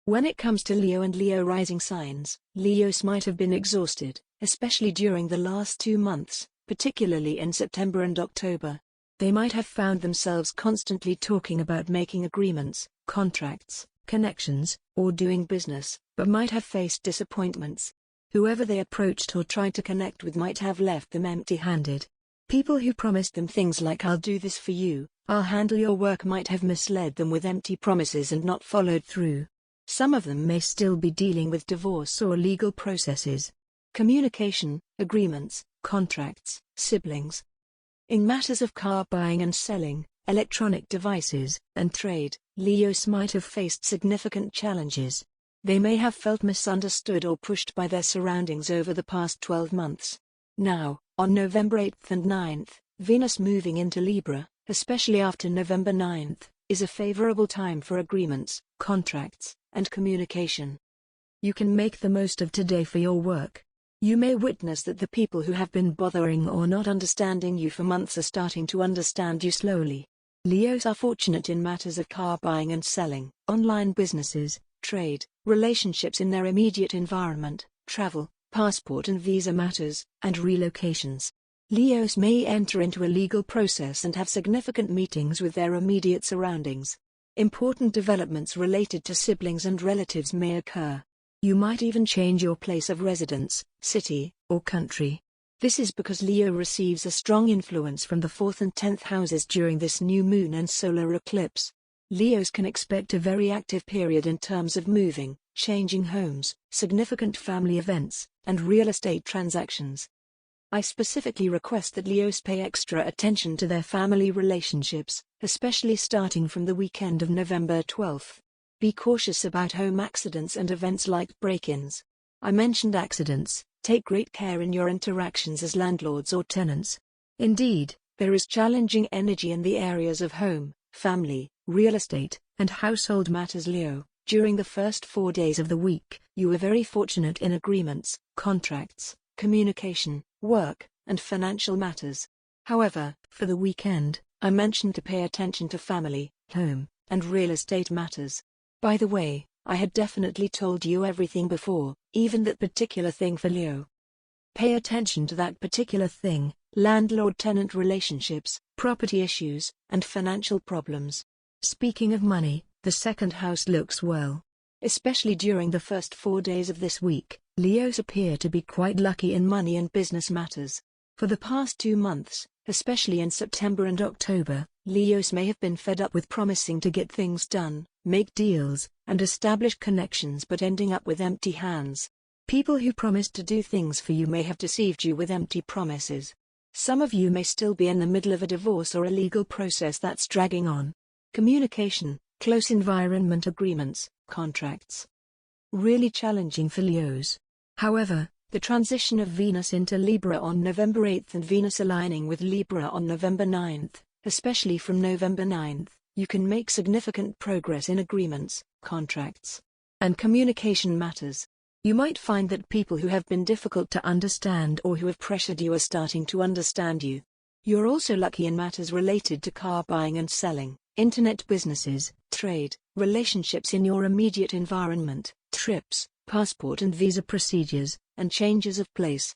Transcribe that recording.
When it comes to Leo and Leo rising signs, Leos might have been exhausted, especially during the last 2 months, particularly in September and October. They might have found themselves constantly talking about making agreements, contracts, connections, or doing business, but might have faced disappointments. Whoever they approached or tried to connect with might have left them empty-handed. People who promised them things like "I'll do this for you, I'll handle your work" might have misled them with empty promises and not followed through. Some of them may still be dealing with divorce or legal processes. Communication, agreements, contracts, siblings. In matters of car buying and selling, electronic devices, and trade, Leos might have faced significant challenges. They may have felt misunderstood or pushed by their surroundings over the past 12 months. Now, on November 8th and 9th, Venus moving into Libra, especially after November 9th, is a favorable time for agreements, contracts, and communication. You can make the most of today for your work. You may witness that the people who have been bothering or not understanding you for months are starting to understand you slowly. Leos are fortunate in matters of car buying and selling, online businesses, trade, relationships in their immediate environment, travel, passport and visa matters, and relocations. Leos may enter into a legal process and have significant meetings with their immediate surroundings. Important developments related to siblings and relatives may occur. You might even change your place of residence, city, or country. This is because Leo receives a strong influence from the 4th and 10th houses during this new moon and solar eclipse. Leos can expect a very active period in terms of moving, changing homes, significant family events, and real estate transactions. I specifically request that Leos pay extra attention to their family relationships, especially starting from the weekend of November 12th. Be cautious about home accidents and events like break-ins. I mentioned accidents. Take great care in your interactions as landlords or tenants. Indeed, there is challenging energy in the areas of home, family, real estate, and household matters. Leo, during the first 4 days of the week, you were very fortunate in agreements, contracts, communication, work, and financial matters. However, for the weekend, I mentioned to pay attention to family, home, and real estate matters. By the way, I had definitely told you everything before, even that particular thing for Leo. Pay attention to that particular thing: landlord-tenant relationships, property issues, and financial problems. Speaking of money, the second house looks well. Especially during the first 4 days of this week, Leos appear to be quite lucky in money and business matters. For the past 2 months, especially in September and October, Leos may have been fed up with promising to get things done, make deals, and establish connections but ending up with empty hands. People who promised to do things for you may have deceived you with empty promises. Some of you may still be in the middle of a divorce or a legal process that's dragging on. Communication, close environment agreements, contracts. Really challenging for Leos. However, the transition of Venus into Libra on November 8th and Venus aligning with Libra on November 9th, especially from November 9th, you can make significant progress in agreements, contracts, and communication matters. You might find that people who have been difficult to understand or who have pressured you are starting to understand you. You're also lucky in matters related to car buying and selling, internet businesses, trade, relationships in your immediate environment, trips, passport and visa procedures, and changes of place.